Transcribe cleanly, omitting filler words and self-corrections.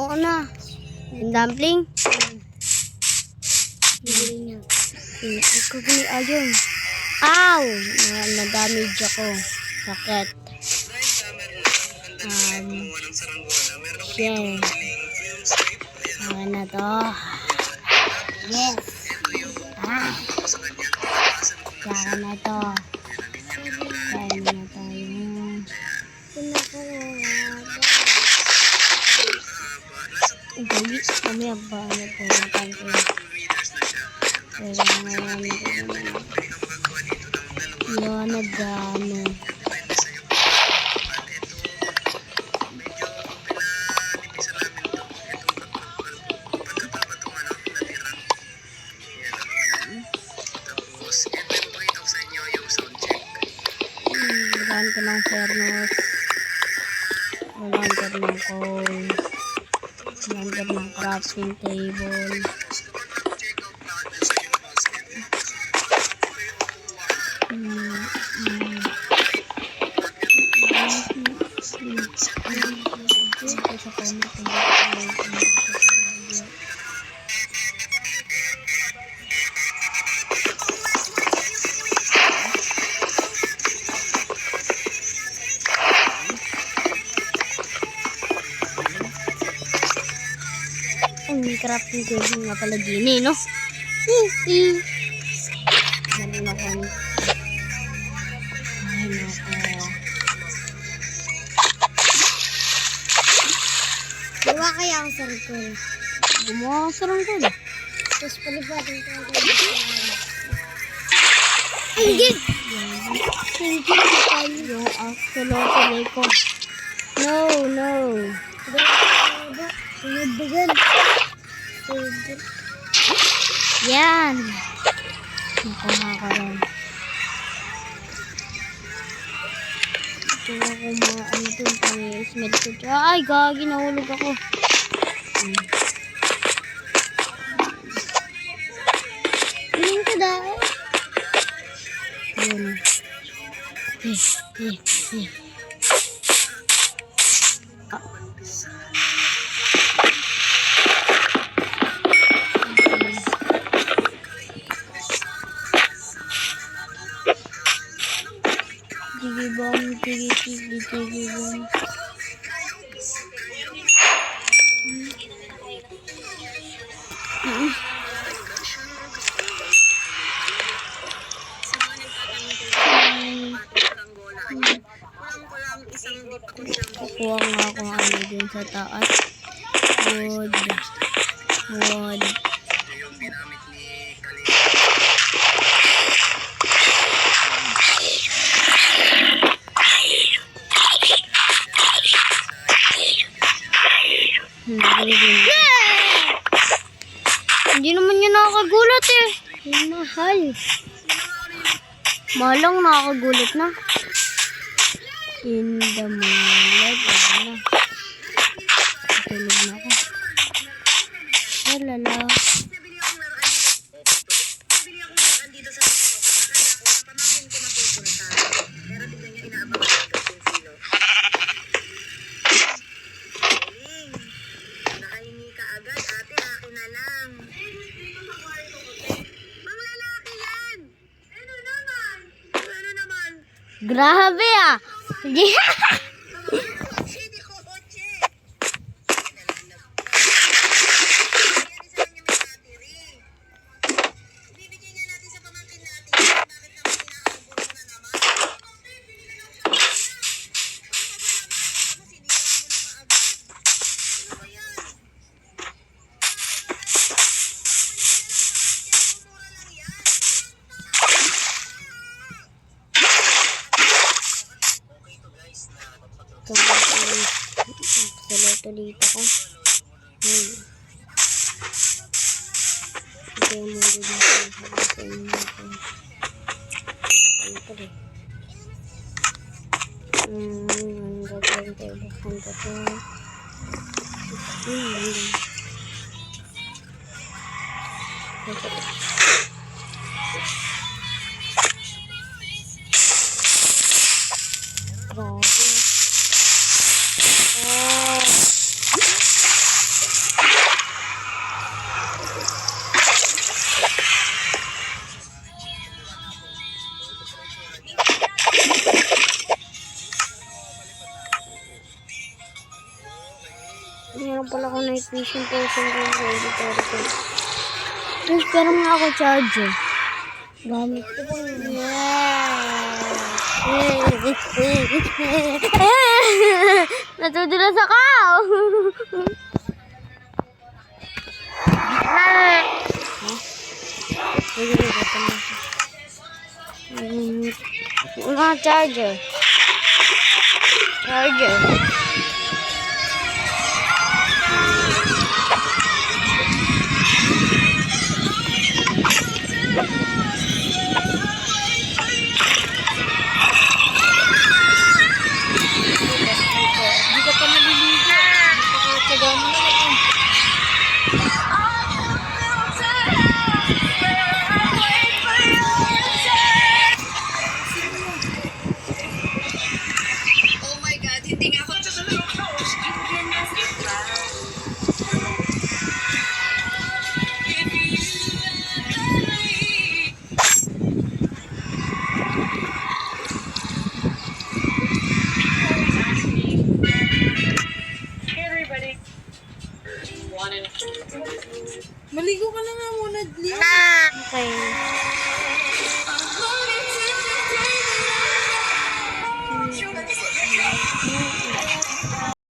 Oo na. Yung dumpling? Bibili niya. Ikaw bili ayun. Ow! Na-damage ako. Sakit. Yeah. Saka na to. Yes. Saka na to. Saka na tayo. Ugali. Kami ang bahala po. Pero ngayon. Yan, nagano. Walaan ko ng furnace. Walaan ko ng coal. Walaan ko ng crafting table. May crafting table nga pala din no? Galing ako. Ay, nako. Gawa kaya ang sarangkol. Gumawa ang sarangkol. Tapos palibatin ko ang sarangkol. Hindi! Hindi tayo. Yung axolotl ko. No. Sunod-dugan. Yan. Nakuha ko rin. Ito ako mga ano dun. Pang-smell ko. Ay, gagi. Nahulog ako. Piling ko dahil. Yun. Tigibom. Kukuha nga ako ano din sa taas. Wood. Hindi naman yun nakakagulat eh. Mahal. Malang nakakagulat na. In the moonlight. Tulog na ako. Lala. Grabe ah. Dito ko. Ito yung mga dito sa inyo ko. Ito rin. Hanggang Vision person ko yung editor ko. Tapos pero nga ako charger. Gamit ko po yun. Natudulas ako! Charger. Charger. Hindi ka pa naliligo. Pagkakataga mo na lang. Oh my God, hindi nga ako everybody. Maligo ka na nga muna, Dli. Okay.